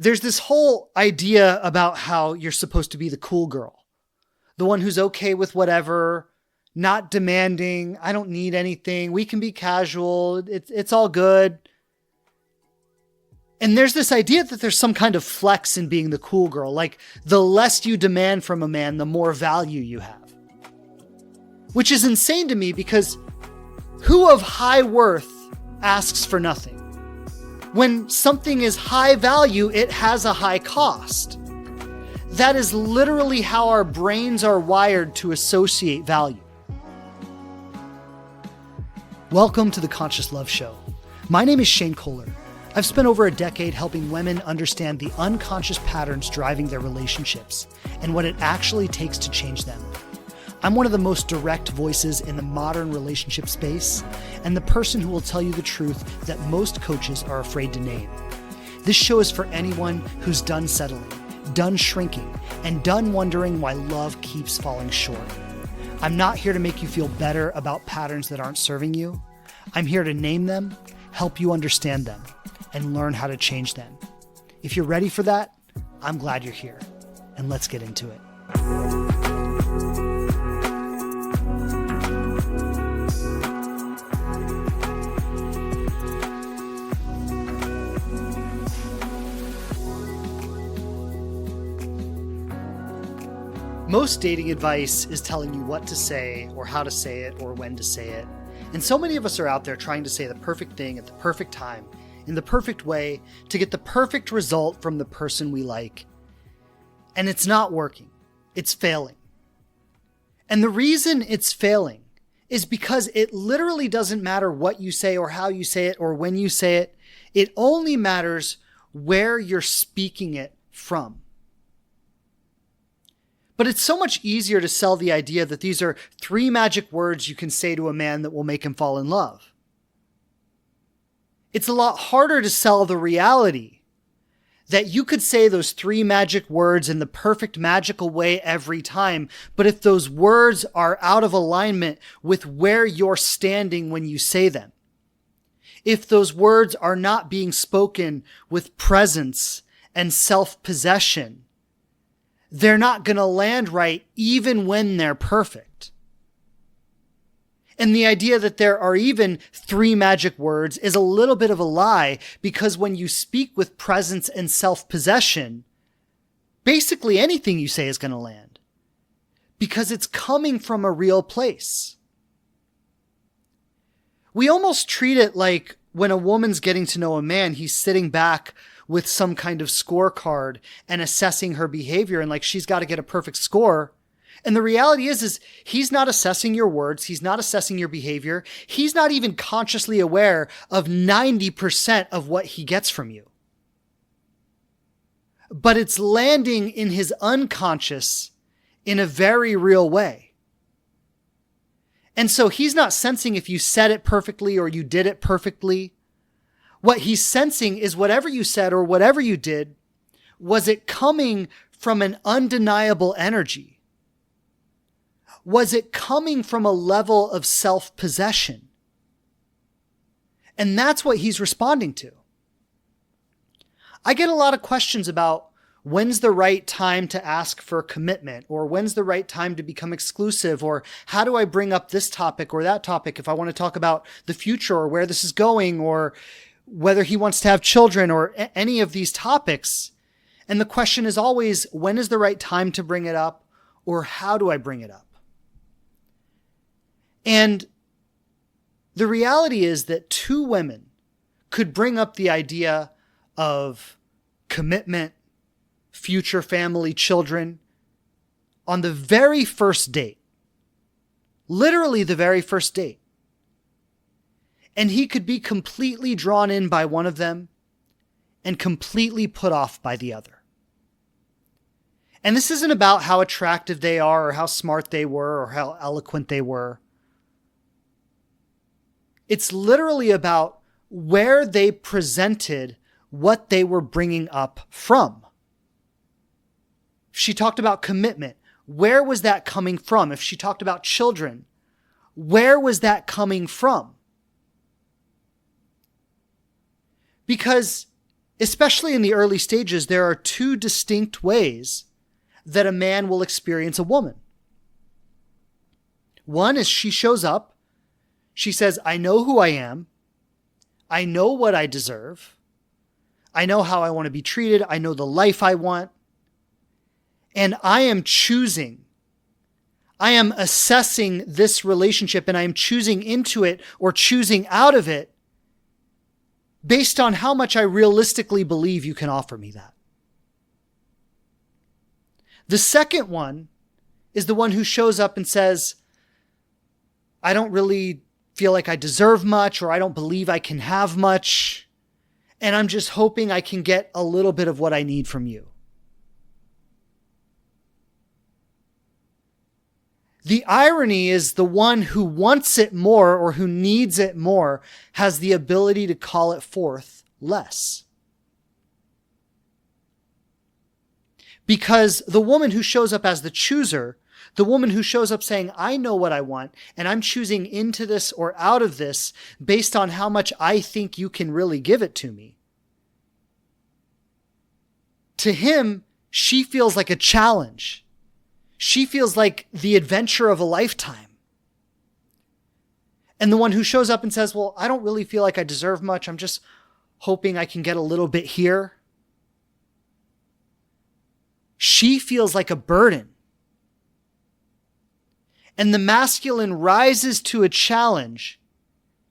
there's this whole idea about how you're supposed to be the cool girl, the one who's okay with whatever, not demanding. I don't need anything. We can be casual. It's all good. And there's this idea that there's some kind of flex in being the cool girl. Like the less you demand from a man, the more value you have. Which is insane to me because who of high worth asks for nothing? When something is high value, it has a high cost. That is literally how our brains are wired to associate value. Welcome to the Conscious Love Show. My name is Shane Kohler. I've spent over a decade helping women understand the unconscious patterns driving their relationships and what it actually takes to change them. I'm one of the most direct voices in the modern relationship space and the person who will tell you the truth that most coaches are afraid to name. This show is for anyone who's done settling, done shrinking, and done wondering why love keeps falling short. I'm not here to make you feel better about patterns that aren't serving you. I'm here to name them, help you understand them, and learn how to change them. If you're ready for that, I'm glad you're here. And let's get into it. Most dating advice is telling you what to say or how to say it or when to say it. And so many of us are out there trying to say the perfect thing at the perfect time, in the perfect way, to get the perfect result from the person we like. And it's not working. It's failing. And the reason it's failing is because it literally doesn't matter what you say or how you say it or when you say it. It only matters where you're speaking it from. But it's so much easier to sell the idea that these are 3 magic words you can say to a man that will make him fall in love. It's a lot harder to sell the reality that you could say those 3 magic words in the perfect magical way every time, but if those words are out of alignment with where you're standing when you say them, if those words are not being spoken with presence and self-possession, they're not going to land right even when they're perfect. And the idea that there are even 3 magic words is a little bit of a lie, because when you speak with presence and self-possession, basically anything you say is going to land, because it's coming from a real place. We almost treat it like when a woman's getting to know a man, he's sitting back with some kind of scorecard and assessing her behavior, and like she's got to get a perfect score. And the reality is he's not assessing your words. He's not assessing your behavior. He's not even consciously aware of 90% of what he gets from you. But it's landing in his unconscious in a very real way. And so he's not sensing if you said it perfectly or you did it perfectly. What he's sensing is whatever you said or whatever you did, was it coming from an undeniable energy? Was it coming from a level of self-possession? And that's what he's responding to. I get a lot of questions about when's the right time to ask for commitment, or when's the right time to become exclusive, or how do I bring up this topic or that topic if I want to talk about the future or where this is going, or whether he wants to have children, or any of these topics. And the question is always, when is the right time to bring it up, or how do I bring it up? And the reality is that 2 women could bring up the idea of commitment, future family, children, on the very first date. Literally the very first date. And he could be completely drawn in by one of them and completely put off by the other. And this isn't about how attractive they are or how smart they were or how eloquent they were. It's literally about where they presented what they were bringing up from. If she talked about commitment, where was that coming from? If she talked about children, where was that coming from? Because especially in the early stages, there are two distinct ways that a man will experience a woman. One is she shows up, she says, I know who I am, I know what I deserve, I know how I want to be treated, I know the life I want, and I am assessing this relationship, and I am choosing into it or choosing out of it based on how much I realistically believe you can offer me that. The second one is the one who shows up and says, I don't really feel like I deserve much, or I don't believe I can have much, and I'm just hoping I can get a little bit of what I need from you. The irony is the one who wants it more or who needs it more has the ability to call it forth less. Because the woman who shows up as the chooser, the woman who shows up saying, I know what I want, and I'm choosing into this or out of this based on how much I think you can really give it to me. To him, she feels like a challenge. She feels like the adventure of a lifetime. And the one who shows up and says, well, I don't really feel like I deserve much. I'm just hoping I can get a little bit here. She feels like a burden. And the masculine rises to a challenge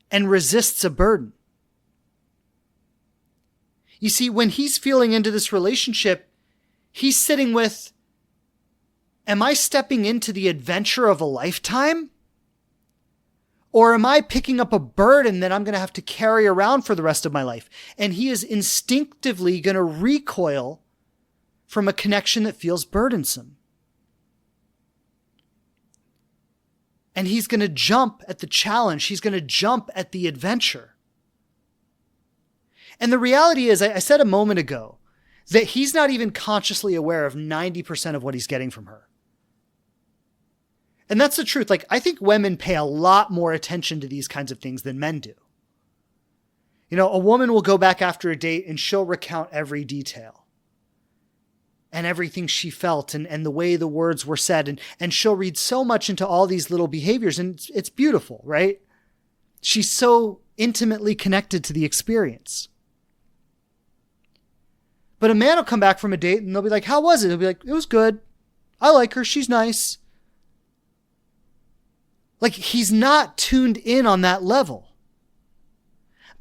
and resists a burden. You see, when he's feeling into this relationship, he's sitting with, am I stepping into the adventure of a lifetime? Or am I picking up a burden that I'm going to have to carry around for the rest of my life? And he is instinctively going to recoil from a connection that feels burdensome. And he's going to jump at the challenge. He's going to jump at the adventure. And the reality is, I said a moment ago, that he's not even consciously aware of 90% of what he's getting from her. And that's the truth. Like, I think women pay a lot more attention to these kinds of things than men do. You know, a woman will go back after a date and she'll recount every detail and everything she felt and the way the words were said. And she'll read so much into all these little behaviors, and it's beautiful, right? She's so intimately connected to the experience. But a man will come back from a date and they'll be like, how was it? He'll be like, it was good. I like her. She's nice. Like, he's not tuned in on that level.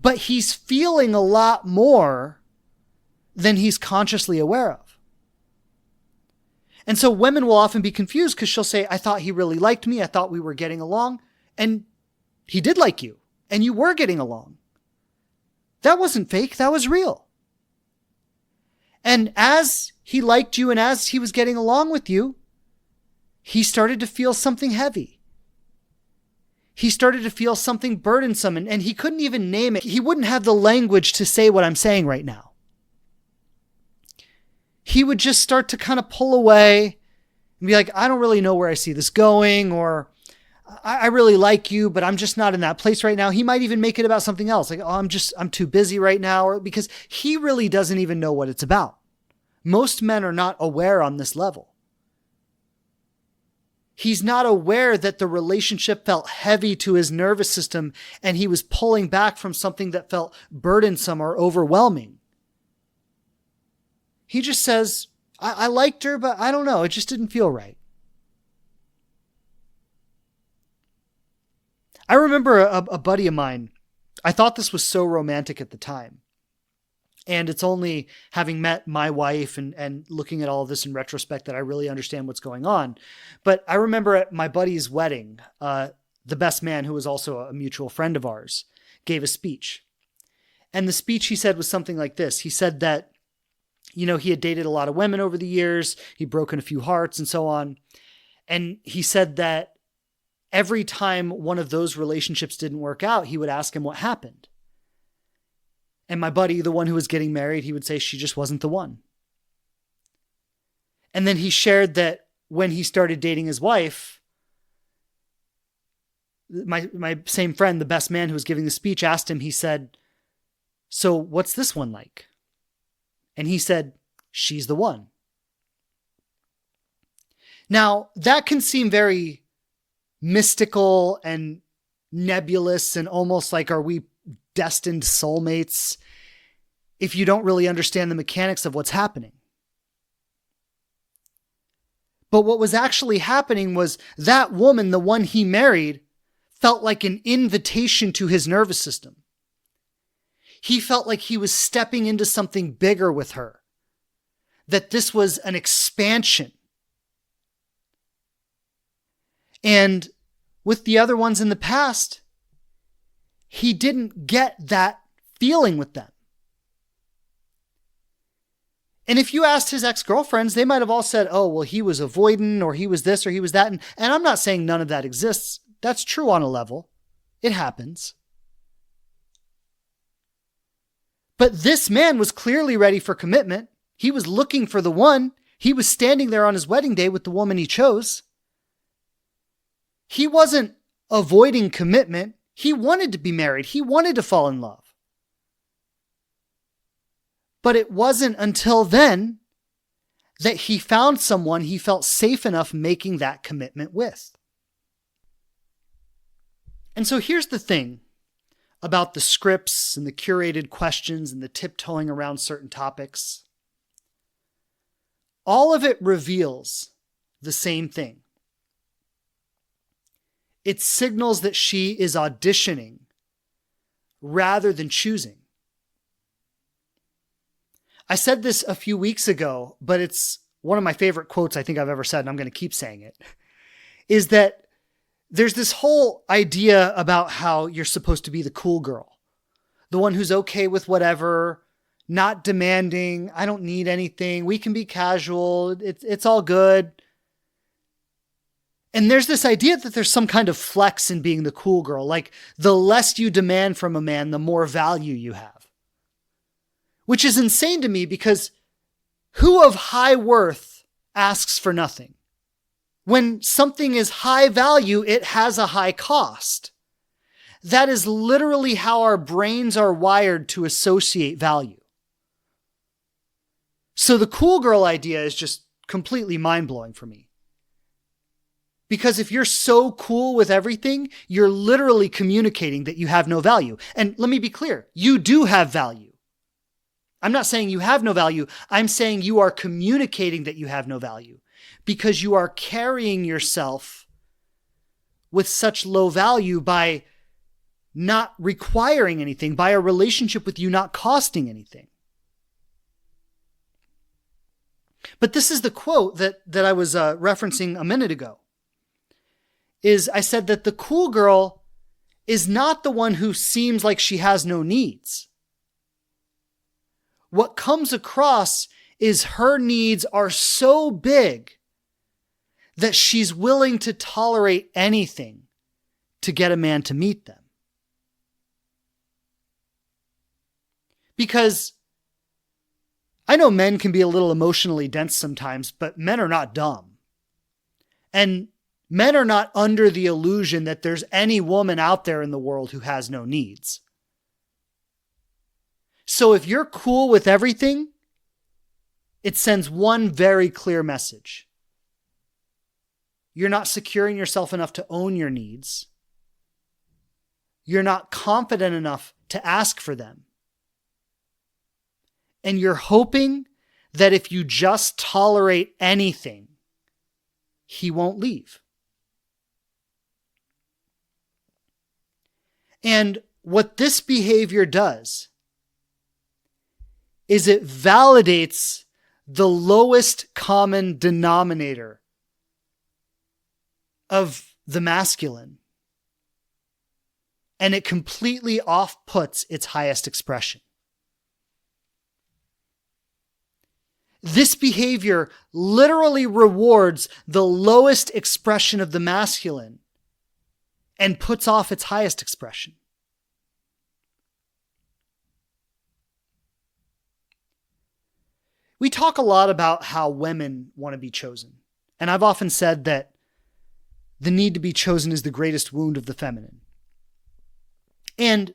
But he's feeling a lot more than he's consciously aware of. And so women will often be confused because she'll say, I thought he really liked me. I thought we were getting along. And he did like you. And you were getting along. That wasn't fake. That was real. And as he liked you and as he was getting along with you, he started to feel something heavy. He started to feel something burdensome, and he couldn't even name it. He wouldn't have the language to say what I'm saying right now. He would just start to kind of pull away and be like, I don't really know where I see this going, or I really like you, but I'm just not in that place right now. He might even make it about something else. Like, oh, I'm too busy right now, or because he really doesn't even know what it's about. Most men are not aware on this level. He's not aware that the relationship felt heavy to his nervous system and he was pulling back from something that felt burdensome or overwhelming. He just says, I liked her, but I don't know. It just didn't feel right. I remember a buddy of mine, I thought this was so romantic at the time. And it's only having met my wife and looking at all of this in retrospect that I really understand what's going on. But I remember at my buddy's wedding, the best man, who was also a mutual friend of ours, gave a speech. And the speech he said was something like this. He said that, you know, he had dated a lot of women over the years. He'd broken a few hearts and so on. And he said that every time one of those relationships didn't work out, he would ask him what happened. And my buddy, the one who was getting married, he would say she just wasn't the one. And then he shared that when he started dating his wife, my same friend, the best man who was giving the speech, asked him, he said, so what's this one like? And he said, she's the one. Now, that can seem very mystical and nebulous and almost like, are we destined soulmates, if you don't really understand the mechanics of what's happening. But what was actually happening was that woman, the one he married, felt like an invitation to his nervous system. He felt like he was stepping into something bigger with her, that this was an expansion. And with the other ones in the past, he didn't get that feeling with them. And if you asked his ex-girlfriends, they might have all said, oh, well, he was avoidant, or he was this, or he was that. And I'm not saying none of that exists. That's true on a level. It happens. But this man was clearly ready for commitment. He was looking for the one. He was standing there on his wedding day with the woman he chose. He wasn't avoiding commitment. He wanted to be married. He wanted to fall in love. But it wasn't until then that he found someone he felt safe enough making that commitment with. And so here's the thing about the scripts and the curated questions and the tiptoeing around certain topics. All of it reveals the same thing. It signals that she is auditioning rather than choosing. I said this a few weeks ago, but it's one of my favorite quotes I think I've ever said, and I'm going to keep saying it, is that there's this whole idea about how you're supposed to be the cool girl, the one who's okay with whatever, not demanding, I don't need anything, we can be casual, it's all good. And there's this idea that there's some kind of flex in being the cool girl, like the less you demand from a man, the more value you have. Which is insane to me, because who of high worth asks for nothing? When something is high value, it has a high cost. That is literally how our brains are wired to associate value. So the cool girl idea is just completely mind-blowing for me. Because if you're so cool with everything, you're literally communicating that you have no value. And let me be clear, you do have value. I'm not saying you have no value. I'm saying you are communicating that you have no value because you are carrying yourself with such low value by not requiring anything, by a relationship with you not costing anything. But this is the quote that I was referencing a minute ago. I said that the cool girl is not the one who seems like she has no needs. What comes across is her needs are so big that she's willing to tolerate anything to get a man to meet them. Because I know men can be a little emotionally dense sometimes, but men are not dumb. And men are not under the illusion that there's any woman out there in the world who has no needs. So if you're cool with everything, it sends one very clear message. You're not securing yourself enough to own your needs. You're not confident enough to ask for them. And you're hoping that if you just tolerate anything, he won't leave. And what this behavior does is it validates the lowest common denominator of the masculine. And it completely off-puts its highest expression. This behavior literally rewards the lowest expression of the masculine and puts off its highest expression. We talk a lot about how women want to be chosen. And I've often said that the need to be chosen is the greatest wound of the feminine. And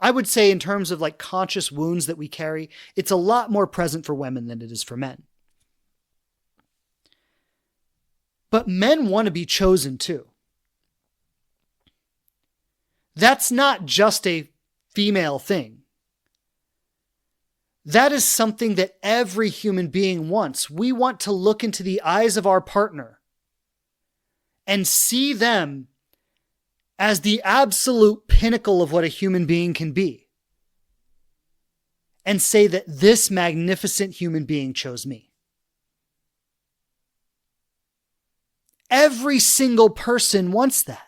I would say in terms of like conscious wounds that we carry, it's a lot more present for women than it is for men. But men want to be chosen too. That's not just a female thing. That is something that every human being wants. We want to look into the eyes of our partner and see them as the absolute pinnacle of what a human being can be. And say that this magnificent human being chose me. Every single person wants that.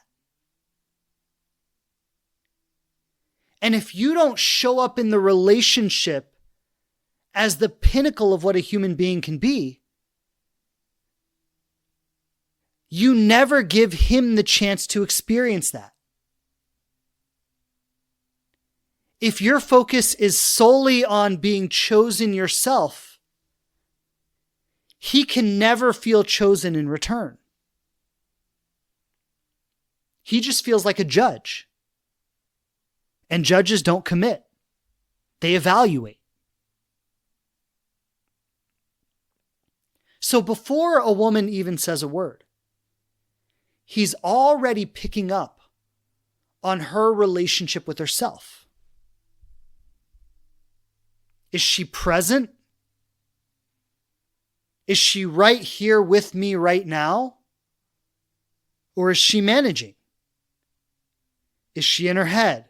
And if you don't show up in the relationship as the pinnacle of what a human being can be, you never give him the chance to experience that. If your focus is solely on being chosen yourself, he can never feel chosen in return. He just feels like a judge. And judges don't commit. They evaluate. So before a woman even says a word, he's already picking up on her relationship with herself. Is she present? Is she right here with me right now? Or is she managing? Is she in her head?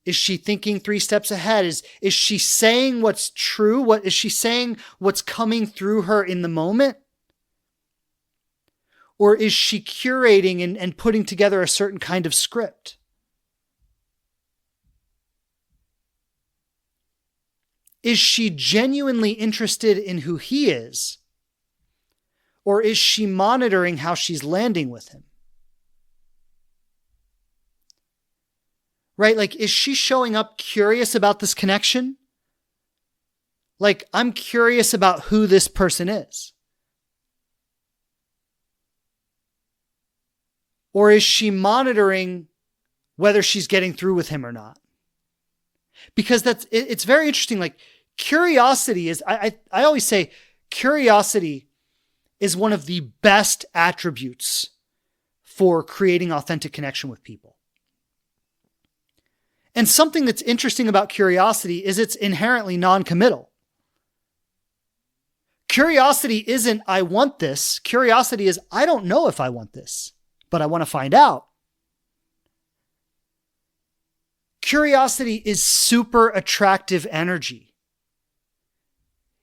Is she thinking 3 steps ahead? Is she saying what's true? What is she saying what's coming through her in the moment? Or is she curating and putting together a certain kind of script? Is she genuinely interested in who he is? Or is she monitoring how she's landing with him? Right? Like, is she showing up curious about this connection? Like, I'm curious about who this person is. Or is she monitoring whether she's getting through with him or not? Because it's very interesting. Like, curiosity is, I always say, curiosity is one of the best attributes for creating authentic connection with people. And something that's interesting about curiosity is it's inherently non-committal. Curiosity isn't, I want this. Curiosity is, I don't know if I want this, but I want to find out. Curiosity is super attractive energy.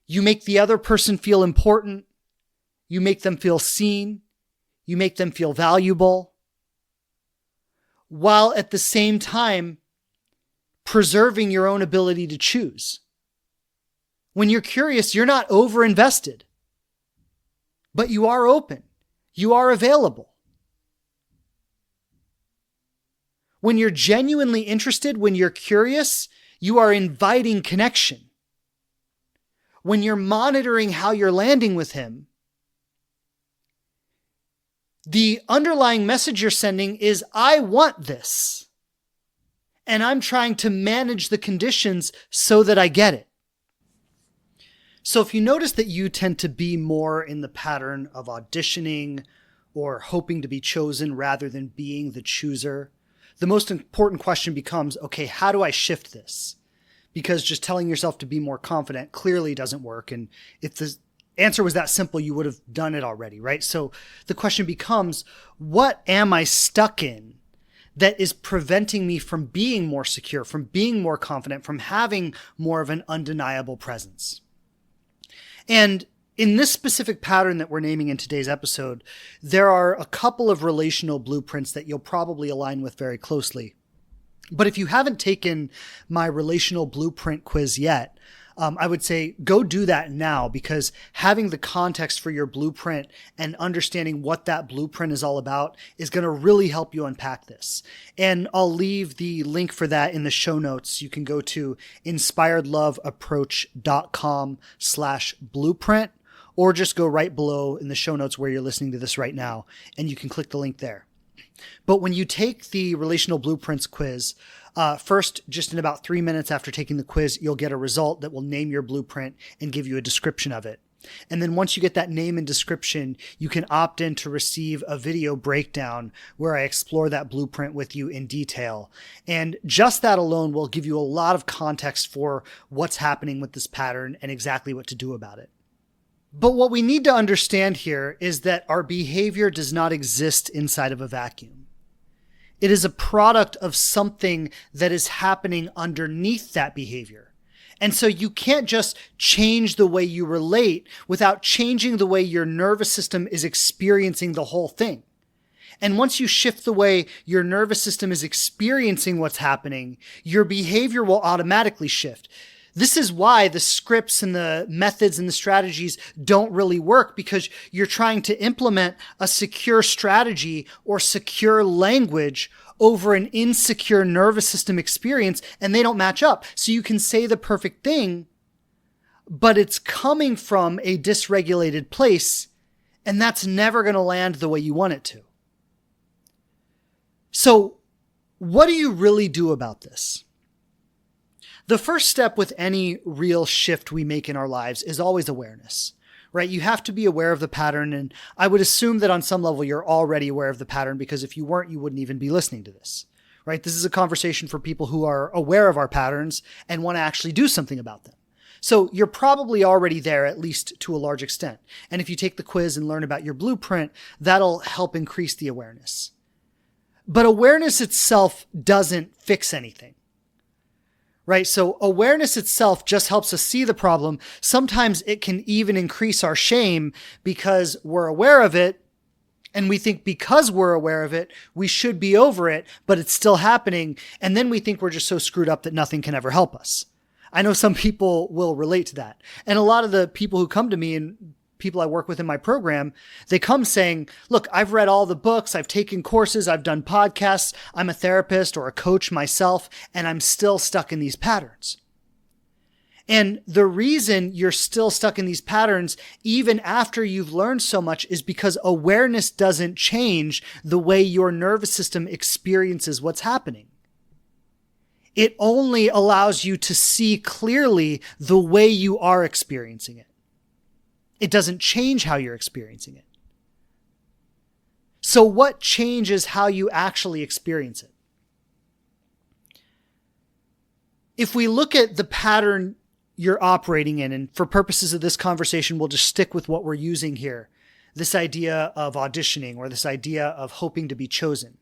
You make the other person feel important. You make them feel seen. You make them feel valuable. While at the same time, preserving your own ability to choose. When you're curious, you're not over-invested, but you are open. You are available. When you're genuinely interested, when you're curious, you are inviting connection. When you're monitoring how you're landing with him, the underlying message you're sending is, I want this. And I'm trying to manage the conditions so that I get it. So if you notice that you tend to be more in the pattern of auditioning or hoping to be chosen rather than being the chooser, the most important question becomes, okay, how do I shift this? Because just telling yourself to be more confident clearly doesn't work. And if the answer was that simple, you would have done it already, right? So the question becomes, what am I stuck in that is preventing me from being more secure, from being more confident, from having more of an undeniable presence? And in this specific pattern that we're naming in today's episode, there are a couple of relational blueprints that you'll probably align with very closely. But if you haven't taken my relational blueprint quiz yet, I would say go do that now, because having the context for your blueprint and understanding what that blueprint is all about is going to really help you unpack this. And I'll leave the link for that in the show notes. You can go to inspiredloveapproach.com/blueprint, or just go right below in the show notes where you're listening to this right now, and you can click the link there. But when you take the relational blueprints quiz, First, just in about 3 minutes after taking the quiz, you'll get a result that will name your blueprint and give you a description of it. And then once you get that name and description, you can opt in to receive a video breakdown where I explore that blueprint with you in detail. And just that alone will give you a lot of context for what's happening with this pattern and exactly what to do about it. But what we need to understand here is that our behavior does not exist inside of a vacuum. It is a product of something that is happening underneath that behavior. And so you can't just change the way you relate without changing the way your nervous system is experiencing the whole thing. And once you shift the way your nervous system is experiencing what's happening, your behavior will automatically shift. This is why the scripts and the methods and the strategies don't really work, because you're trying to implement a secure strategy or secure language over an insecure nervous system experience, and they don't match up. So you can say the perfect thing, but it's coming from a dysregulated place, and that's never going to land the way you want it to. So what do you really do about this? The first step with any real shift we make in our lives is always awareness, right? You have to be aware of the pattern. And I would assume that on some level, you're already aware of the pattern, because if you weren't, you wouldn't even be listening to this, right? This is a conversation for people who are aware of our patterns and want to actually do something about them. So you're probably already there, at least to a large extent. And if you take the quiz and learn about your blueprint, that'll help increase the awareness. But awareness itself doesn't fix anything. Right? So awareness itself just helps us see the problem. Sometimes it can even increase our shame because we're aware of it, and we think because we're aware of it, we should be over it, but it's still happening. And then we think we're just so screwed up that nothing can ever help us. I know some people will relate to that. And a lot of the people who come to me and people I work with in my program, they come saying, look, I've read all the books, I've taken courses, I've done podcasts, I'm a therapist or a coach myself, and I'm still stuck in these patterns. And the reason you're still stuck in these patterns, even after you've learned so much, is because awareness doesn't change the way your nervous system experiences what's happening. It only allows you to see clearly the way you are experiencing it. It doesn't change how you're experiencing it. So what changes how you actually experience it? If we look at the pattern you're operating in, and for purposes of this conversation, we'll just stick with what we're using here, this idea of auditioning, or this idea of hoping to be chosen,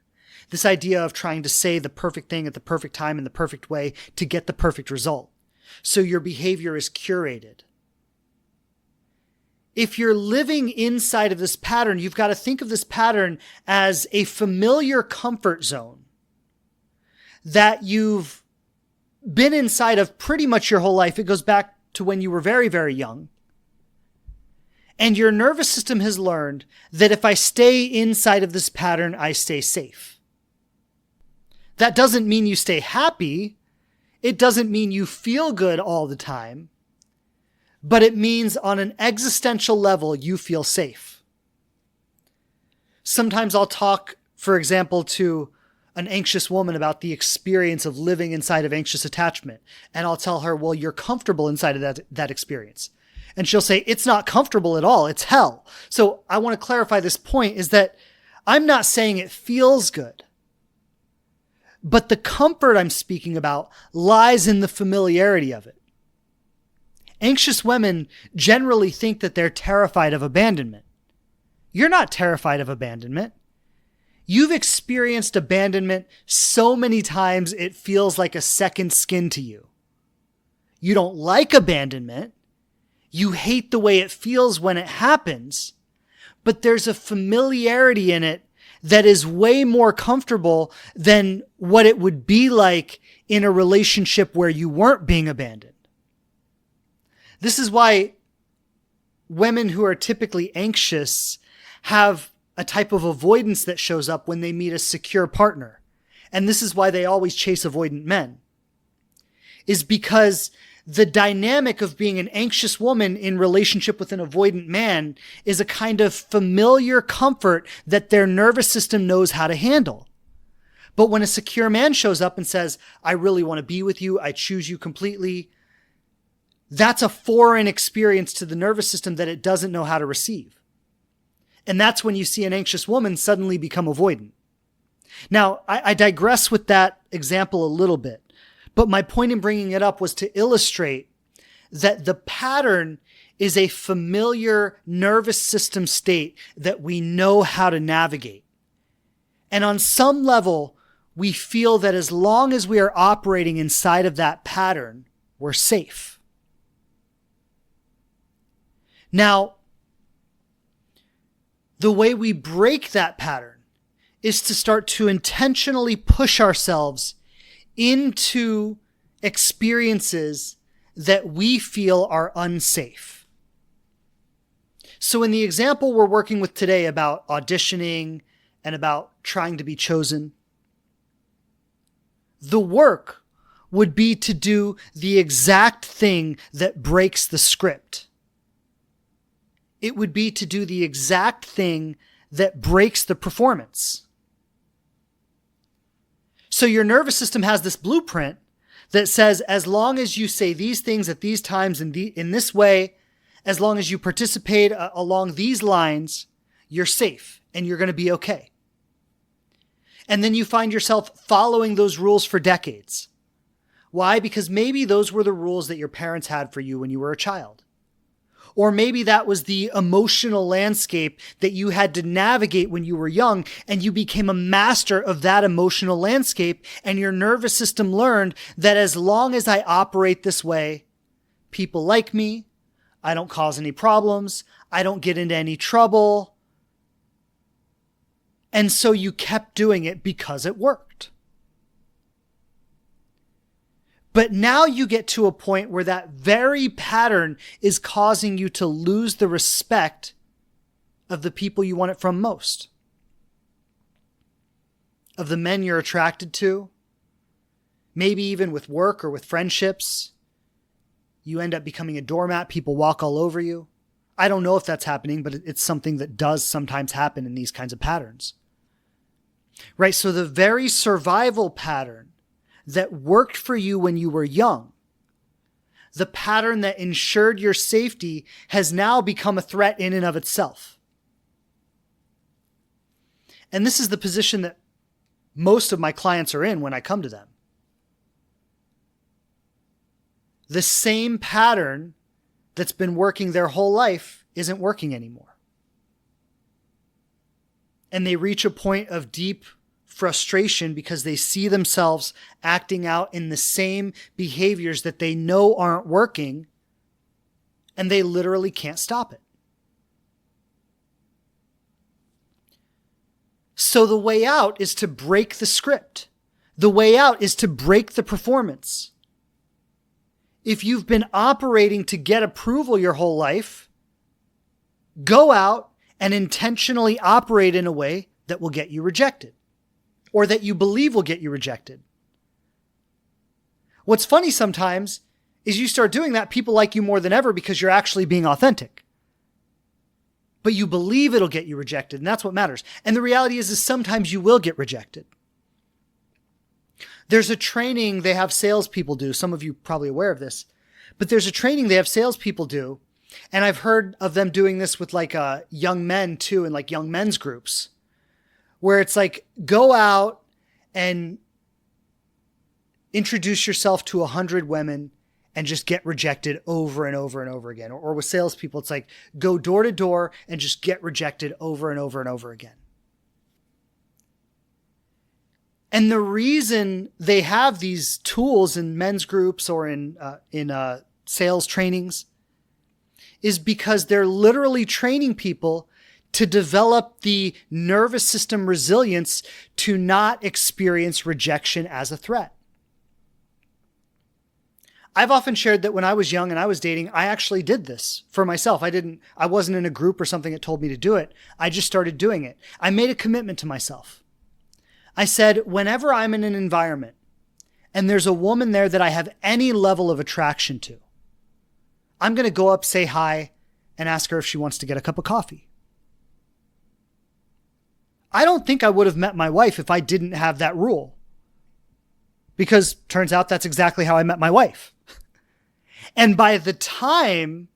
this idea of trying to say the perfect thing at the perfect time in the perfect way to get the perfect result. So your behavior is curated. If you're living inside of this pattern, you've got to think of this pattern as a familiar comfort zone that you've been inside of pretty much your whole life. It goes back to when you were very, very young. And your nervous system has learned that if I stay inside of this pattern, I stay safe. That doesn't mean you stay happy. It doesn't mean you feel good all the time. But it means on an existential level, you feel safe. Sometimes I'll talk, for example, to an anxious woman about the experience of living inside of anxious attachment. And I'll tell her, well, you're comfortable inside of that experience. And she'll say, it's not comfortable at all. It's hell. So I want to clarify this point is that I'm not saying it feels good. But the comfort I'm speaking about lies in the familiarity of it. Anxious women generally think that they're terrified of abandonment. You're not terrified of abandonment. You've experienced abandonment so many times it feels like a second skin to you. You don't like abandonment. You hate the way it feels when it happens, but there's a familiarity in it that is way more comfortable than what it would be like in a relationship where you weren't being abandoned. This is why women who are typically anxious have a type of avoidance that shows up when they meet a secure partner. And this is why they always chase avoidant men, is because the dynamic of being an anxious woman in relationship with an avoidant man is a kind of familiar comfort that their nervous system knows how to handle. But when a secure man shows up and says, I really want to be with you, I choose you completely, that's a foreign experience to the nervous system that it doesn't know how to receive. And that's when you see an anxious woman suddenly become avoidant. Now, I digress with that example a little bit, but my point in bringing it up was to illustrate that the pattern is a familiar nervous system state that we know how to navigate. And on some level, we feel that as long as we are operating inside of that pattern, we're safe. Now, the way we break that pattern is to start to intentionally push ourselves into experiences that we feel are unsafe. So in the example we're working with today about auditioning and about trying to be chosen, the work would be to do the exact thing that breaks the script. It would be to do the exact thing that breaks the performance. So your nervous system has this blueprint that says, as long as you say these things at these times in this way, as long as you participate along these lines, you're safe and you're going to be okay. And then you find yourself following those rules for decades. Why? Because maybe those were the rules that your parents had for you when you were a child. Or maybe that was the emotional landscape that you had to navigate when you were young, and you became a master of that emotional landscape, and your nervous system learned that as long as I operate this way, people like me, I don't cause any problems, I don't get into any trouble. And so you kept doing it because it worked. But now you get to a point where that very pattern is causing you to lose the respect of the people you want it from most. Of the men you're attracted to. Maybe even with work or with friendships. You end up becoming a doormat. People walk all over you. I don't know if that's happening, but it's something that does sometimes happen in these kinds of patterns. Right? So the very survival pattern that worked for you when you were young, the pattern that ensured your safety, has now become a threat in and of itself. And this is the position that most of my clients are in when I come to them. The same pattern that's been working their whole life isn't working anymore. And they reach a point of deep frustration because they see themselves acting out in the same behaviors that they know aren't working, and they literally can't stop it. So the way out is to break the script. The way out is to break the performance. If you've been operating to get approval your whole life, go out and intentionally operate in a way that will get you rejected, or that you believe will get you rejected. What's funny sometimes is you start doing that, people like you more than ever because you're actually being authentic. But you believe it'll get you rejected, and that's what matters. And the reality is sometimes you will get rejected. There's a training they have salespeople do. Some of you are probably aware of this. But there's a training they have salespeople do. And I've heard of them doing this with young men too, in young men's groups. Where it's go out and introduce yourself to 100 women and just get rejected over and over and over again. Or with salespeople, it's go door to door and just get rejected over and over and over again. And the reason they have these tools in men's groups or in sales trainings is because they're literally training people to develop the nervous system resilience to not experience rejection as a threat. I've often shared that when I was young and I was dating, I actually did this for myself. I wasn't in a group or something that told me to do it. I just started doing it. I made a commitment to myself. I said, whenever I'm in an environment and there's a woman there that I have any level of attraction to, I'm going to go up, say hi, and ask her if she wants to get a cup of coffee. I don't think I would have met my wife if I didn't have that rule. Because turns out that's exactly how I met my wife. And by the time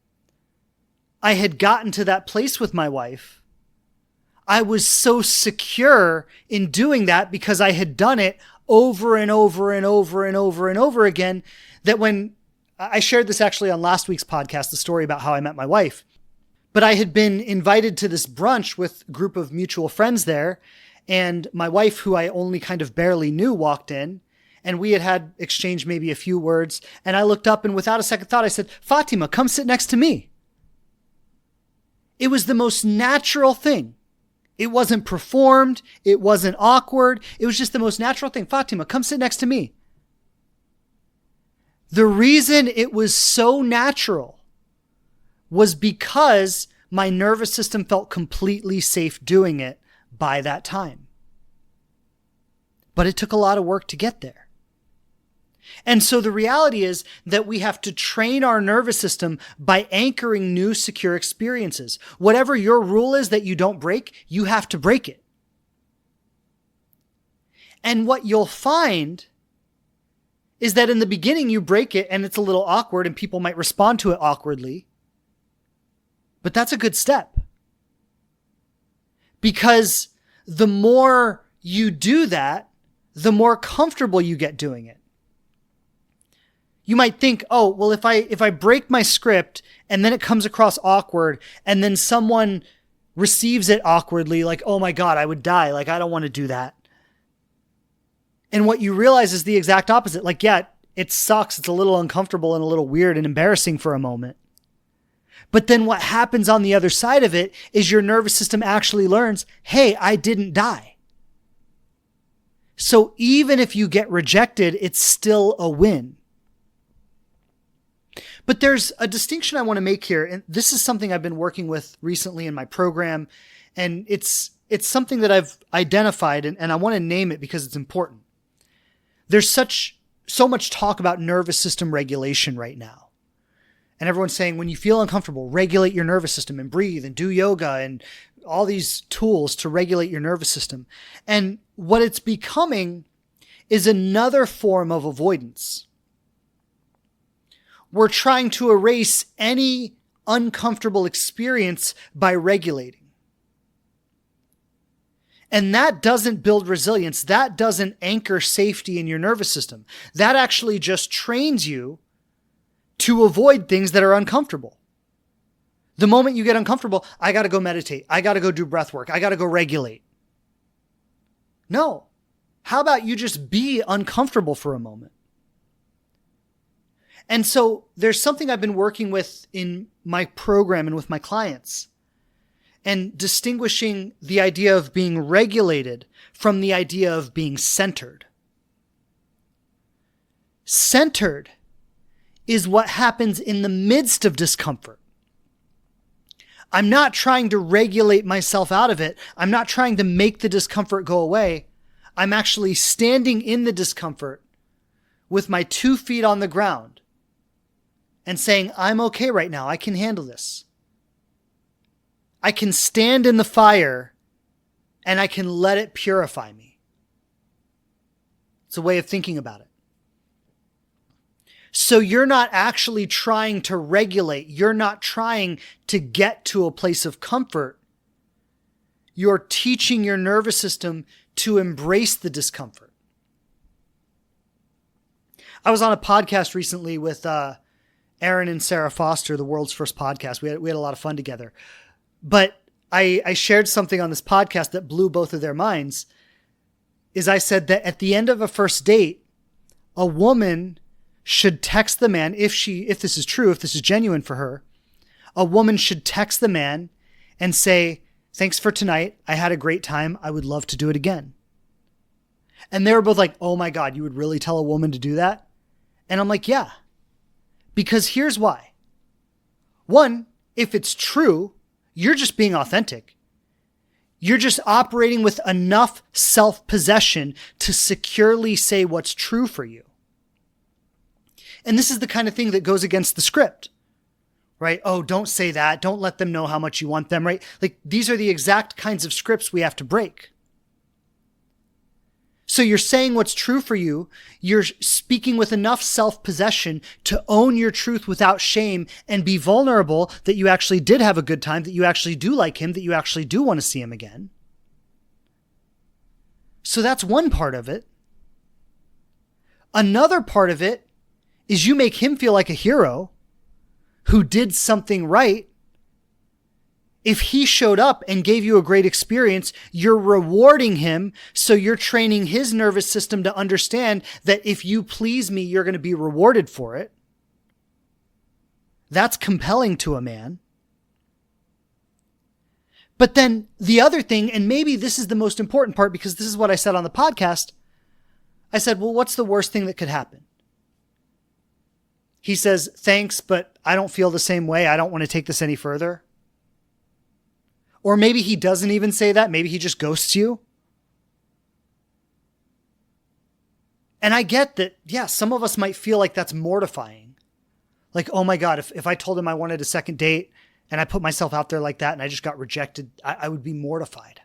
I had gotten to that place with my wife, I was so secure in doing that because I had done it over and over and over and over and over again, that when I shared this actually on last week's podcast, the story about how I met my wife, but I had been invited to this brunch with a group of mutual friends there. And my wife, who I only kind of barely knew, walked in, and we had exchanged maybe a few words. And I looked up, and without a second thought, I said, "Fatima, come sit next to me." It was the most natural thing. It wasn't performed. It wasn't awkward. It was just the most natural thing. "Fatima, come sit next to me." The reason it was so natural was because my nervous system felt completely safe doing it by that time. But it took a lot of work to get there. And so the reality is that we have to train our nervous system by anchoring new secure experiences. Whatever your rule is that you don't break, you have to break it. And what you'll find is that in the beginning you break it and it's a little awkward and people might respond to it awkwardly. But that's a good step. Because the more you do that, the more comfortable you get doing it. You might think, oh, well, if I break my script and then it comes across awkward and then someone receives it awkwardly, like, oh my God, I would die. Like, I don't want to do that. And what you realize is the exact opposite. Like, yeah, it sucks. It's a little uncomfortable and a little weird and embarrassing for a moment. But then what happens on the other side of it is your nervous system actually learns, hey, I didn't die. So even if you get rejected, it's still a win. But there's a distinction I want to make here. And this is something I've been working with recently in my program. And it's something that I've identified and I want to name it because it's important. There's so much talk about nervous system regulation right now. And everyone's saying, when you feel uncomfortable, regulate your nervous system and breathe and do yoga and all these tools to regulate your nervous system. And what it's becoming is another form of avoidance. We're trying to erase any uncomfortable experience by regulating. And that doesn't build resilience. That doesn't anchor safety in your nervous system. That actually just trains you to avoid things that are uncomfortable. The moment you get uncomfortable, I got to go meditate. I got to go do breath work. I got to go regulate. No. How about you just be uncomfortable for a moment? And so there's something I've been working with in my program and with my clients, and distinguishing the idea of being regulated from the idea of being centered. Centered is what happens in the midst of discomfort. I'm not trying to regulate myself out of it. I'm not trying to make the discomfort go away. I'm actually standing in the discomfort with my 2 feet on the ground and saying, I'm okay right now. I can handle this. I can stand in the fire and I can let it purify me. It's a way of thinking about it. So you're not actually trying to regulate. You're not trying to get to a place of comfort. You're teaching your nervous system to embrace the discomfort. I was on a podcast recently with Aaron and Sarah Foster, the world's first podcast. We had a lot of fun together. But I shared something on this podcast that blew both of their minds. Is I said that at the end of a first date, a woman should text the man, if this is true, if this is genuine for her, a woman should text the man and say, thanks for tonight. I had a great time. I would love to do it again. And they were both like, oh my God, you would really tell a woman to do that? And I'm like, yeah, because here's why. One, if it's true, you're just being authentic. You're just operating with enough self-possession to securely say what's true for you. And this is the kind of thing that goes against the script, right? Oh, don't say that. Don't let them know how much you want them, right? Like, these are the exact kinds of scripts we have to break. So you're saying what's true for you. You're speaking with enough self-possession to own your truth without shame and be vulnerable that you actually did have a good time, that you actually do like him, that you actually do want to see him again. So that's one part of it. Another part of it is you make him feel like a hero who did something right. If he showed up and gave you a great experience, you're rewarding him. So you're training his nervous system to understand that if you please me, you're going to be rewarded for it. That's compelling to a man. But then the other thing, and maybe this is the most important part because this is what I said on the podcast. I said, well, what's the worst thing that could happen? He says, thanks, but I don't feel the same way. I don't want to take this any further. Or maybe he doesn't even say that. Maybe he just ghosts you. And I get that, yeah, some of us might feel like that's mortifying. Like, oh my God, if I told him I wanted a second date and I put myself out there like that and I just got rejected, I would be mortified.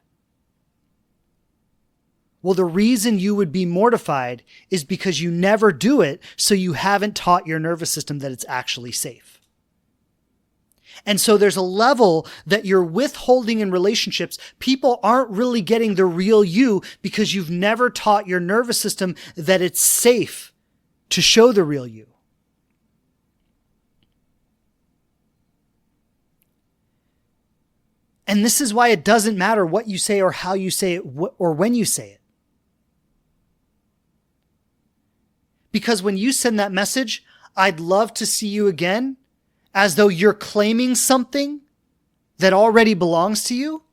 Well, the reason you would be mortified is because you never do it, so you haven't taught your nervous system that it's actually safe. And so there's a level that you're withholding in relationships. People aren't really getting the real you because you've never taught your nervous system that it's safe to show the real you. And this is why it doesn't matter what you say or how you say it or when you say it. Because when you send that message, I'd love to see you again, as though you're claiming something that already belongs to you.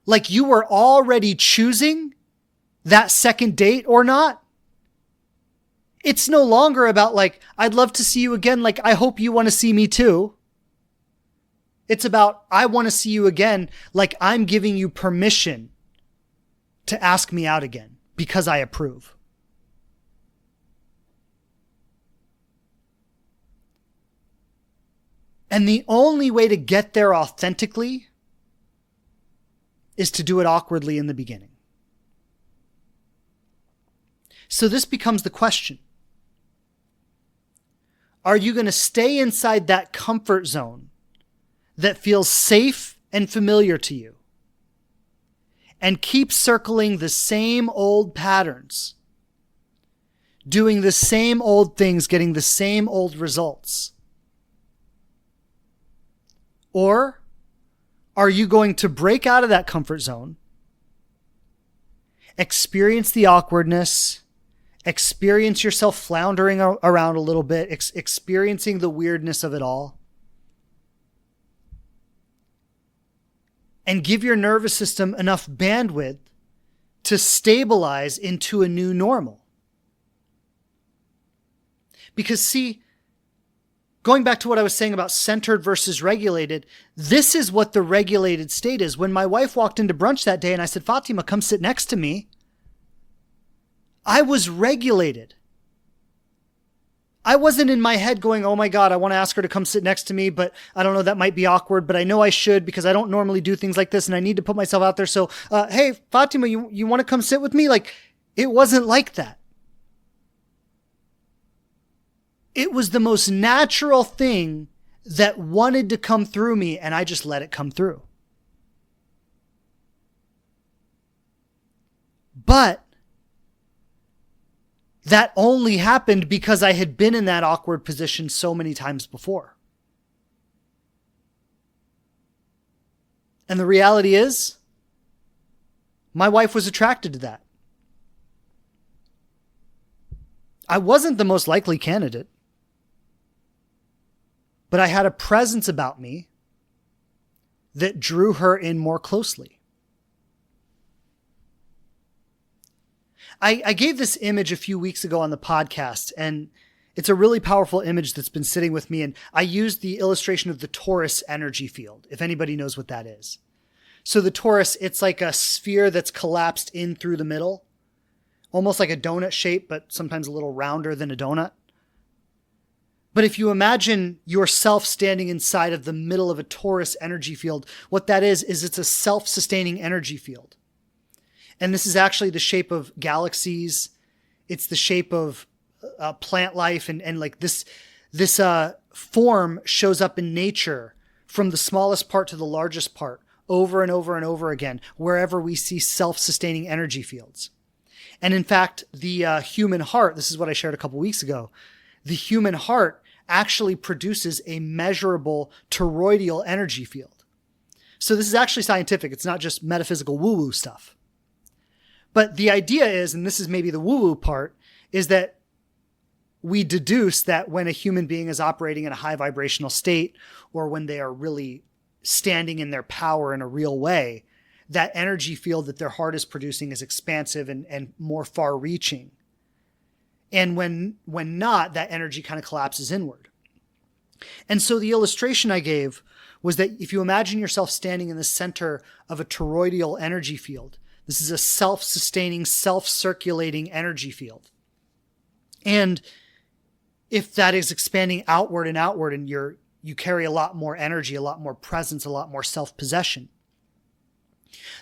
Like you were already choosing that second date or not. It's no longer about like, I'd love to see you again. Like, I hope you want to see me too. It's about, I want to see you again. Like I'm giving you permission to ask me out again because I approve. And the only way to get there authentically is to do it awkwardly in the beginning. So this becomes the question. Are you going to stay inside that comfort zone that feels safe and familiar to you and keep circling the same old patterns, doing the same old things, getting the same old results? Or are you going to break out of that comfort zone, experience the awkwardness, experience yourself floundering around a little bit, experiencing the weirdness of it all, and give your nervous system enough bandwidth to stabilize into a new normal? Because see, going back to what I was saying about centered versus regulated, this is what the regulated state is. When my wife walked into brunch that day and I said, Fatima, come sit next to me, I was regulated. I wasn't in my head going, oh my God, I want to ask her to come sit next to me, but I don't know, that might be awkward, but I know I should because I don't normally do things like this and I need to put myself out there. So, hey, Fatima, you want to come sit with me? Like, it wasn't like that. It was the most natural thing that wanted to come through me, and I just let it come through. But that only happened because I had been in that awkward position so many times before. And the reality is, my wife was attracted to that. I wasn't the most likely candidate. But I had a presence about me that drew her in more closely. I gave this image a few weeks ago on the podcast, and it's a really powerful image that's been sitting with me. And I used the illustration of the torus energy field, if anybody knows what that is. So the torus, it's like a sphere that's collapsed in through the middle, almost like a donut shape, but sometimes a little rounder than a donut. But if you imagine yourself standing inside of the middle of a torus energy field, what that is it's a self-sustaining energy field. And this is actually the shape of galaxies. It's the shape of plant life. And like this form shows up in nature from the smallest part to the largest part over and over and over again, wherever we see self-sustaining energy fields. And in fact, the human heart, this is what I shared a couple weeks ago, the human heart actually produces a measurable toroidal energy field. So this is actually scientific. It's not just metaphysical woo-woo stuff. But the idea is, and this is maybe the woo-woo part, is that we deduce that when a human being is operating in a high vibrational state, or when they are really standing in their power in a real way, that energy field that their heart is producing is expansive and more far-reaching. And when not, that energy kind of collapses inward. And so the illustration I gave was that if you imagine yourself standing in the center of a toroidal energy field, this is a self-sustaining, self-circulating energy field. And if that is expanding outward and you carry a lot more energy, a lot more presence, a lot more self-possession,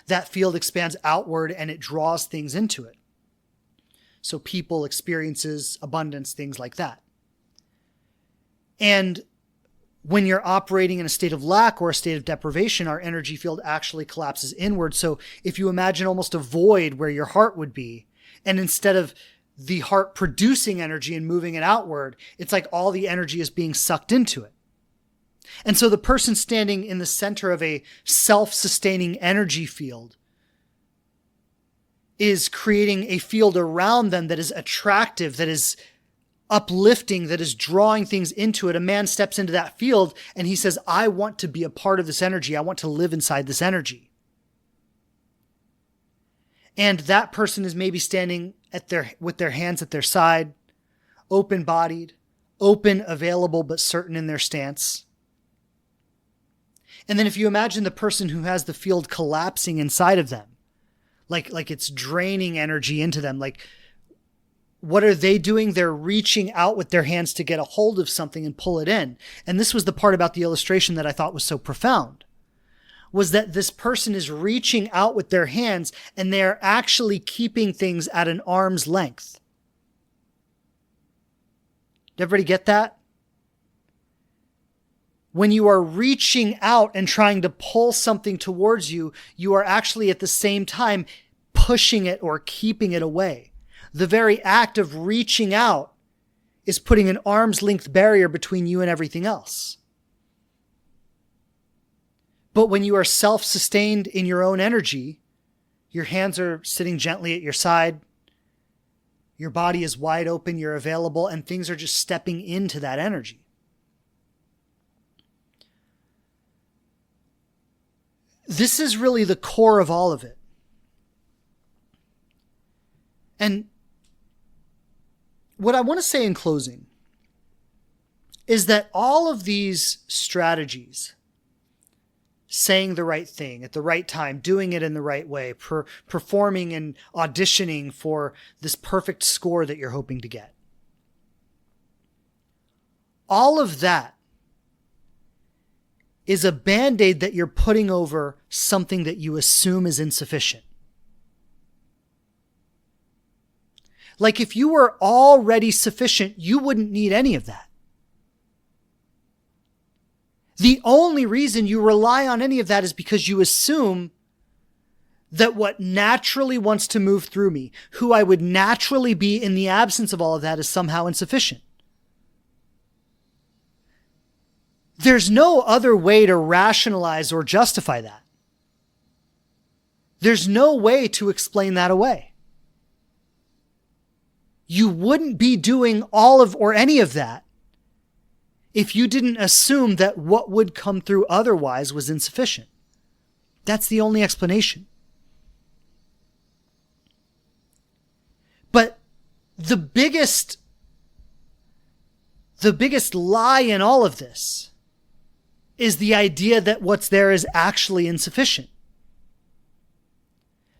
that field expands outward and it draws things into it. So people, experiences, abundance, things like that. And when you're operating in a state of lack or a state of deprivation, our energy field actually collapses inward. So if you imagine almost a void where your heart would be, and instead of the heart producing energy and moving it outward, it's like all the energy is being sucked into it. And so the person standing in the center of a self-sustaining energy field is creating a field around them that is attractive, that is uplifting, that is drawing things into it. A man steps into that field and he says, I want to be a part of this energy. I want to live inside this energy. And that person is maybe standing with their hands at their side, open-bodied, open, available, but certain in their stance. And then if you imagine the person who has the field collapsing inside of them, like it's draining energy into them, like what are they doing? They're reaching out with their hands to get a hold of something and pull it in. And this was the part about the illustration that I thought was so profound, was that this person is reaching out with their hands and they're actually keeping things at an arm's length. Did everybody get that? When you are reaching out and trying to pull something towards you, you are actually at the same time pushing it or keeping it away. The very act of reaching out is putting an arm's length barrier between you and everything else. But when you are self-sustained in your own energy, your hands are sitting gently at your side, your body is wide open, you're available, and things are just stepping into that energy. This is really the core of all of it. And what I want to say in closing is that all of these strategies, saying the right thing at the right time, doing it in the right way, performing and auditioning for this perfect score that you're hoping to get, all of that is a Band-Aid that you're putting over something that you assume is insufficient. Like if you were already sufficient, you wouldn't need any of that. The only reason you rely on any of that is because you assume that what naturally wants to move through me, who I would naturally be in the absence of all of that, is somehow insufficient. There's no other way to rationalize or justify that. There's no way to explain that away. You wouldn't be doing all of or any of that if you didn't assume that what would come through otherwise was insufficient. That's the only explanation. But the biggest lie in all of this is the idea that what's there is actually insufficient.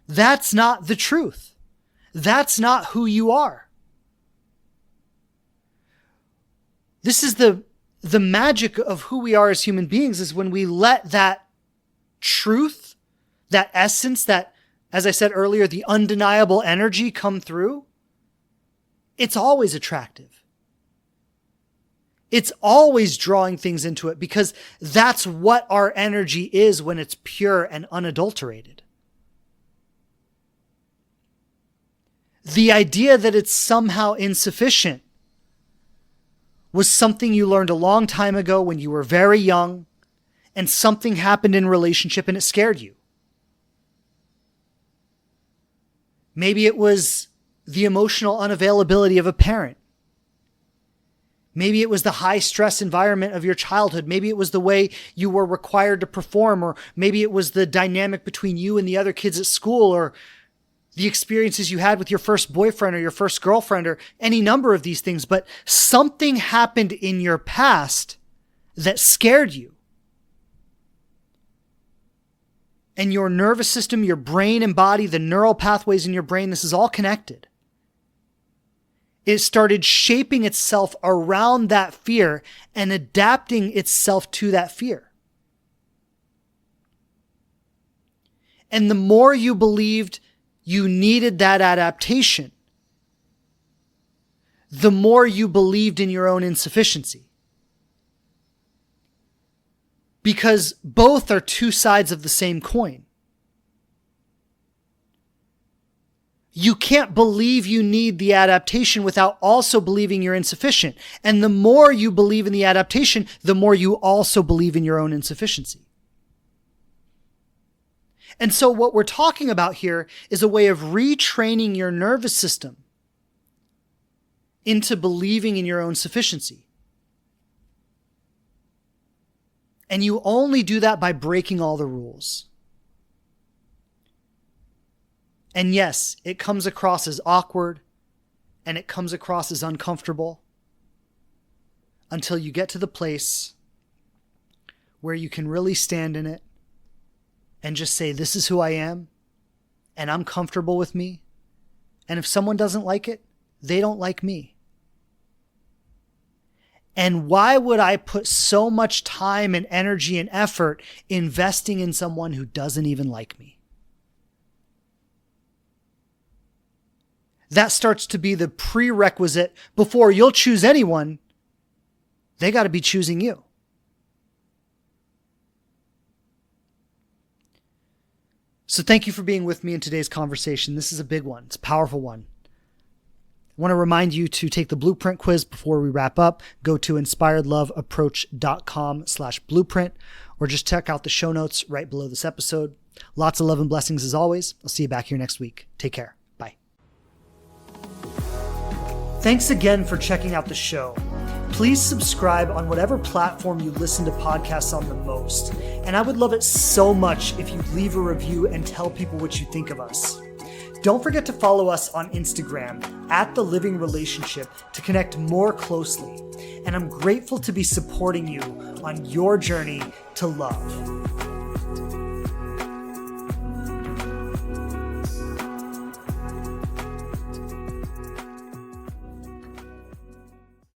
That's not the truth. That's not who you are. This is the magic of who we are as human beings, is when we let that truth, that essence, that as I said earlier, the undeniable energy come through, it's always attractive. It's always drawing things into it because that's what our energy is when it's pure and unadulterated. The idea that it's somehow insufficient was something you learned a long time ago when you were very young and something happened in relationship and it scared you. Maybe it was the emotional unavailability of a parent. Maybe it was the high stress environment of your childhood. Maybe it was the way you were required to perform, or maybe it was the dynamic between you and the other kids at school, or the experiences you had with your first boyfriend or your first girlfriend, or any number of these things. But something happened in your past that scared you. And your nervous system, your brain and body, the neural pathways in your brain, this is all connected. It started shaping itself around that fear and adapting itself to that fear. And the more you believed you needed that adaptation, the more you believed in your own insufficiency. Because both are two sides of the same coin. You can't believe you need the adaptation without also believing you're insufficient. And the more you believe in the adaptation, the more you also believe in your own insufficiency. And so what we're talking about here is a way of retraining your nervous system into believing in your own sufficiency. And you only do that by breaking all the rules. And yes, it comes across as awkward and it comes across as uncomfortable until you get to the place where you can really stand in it and just say, this is who I am and I'm comfortable with me. And if someone doesn't like it, they don't like me. And why would I put so much time and energy and effort investing in someone who doesn't even like me? That starts to be the prerequisite before you'll choose anyone. They got to be choosing you. So thank you for being with me in today's conversation. This is a big one. It's a powerful one. I want to remind you to take the blueprint quiz before we wrap up. Go to inspiredloveapproach.com/blueprint, or just check out the show notes right below this episode. Lots of love and blessings as always. I'll see you back here next week. Take care. Bye. Thanks again for checking out the show. Please subscribe on whatever platform you listen to podcasts on the most. And I would love it so much if you leave a review and tell people what you think of us. Don't forget to follow us on Instagram @TheLivingRelationship to connect more closely. And I'm grateful to be supporting you on your journey to love.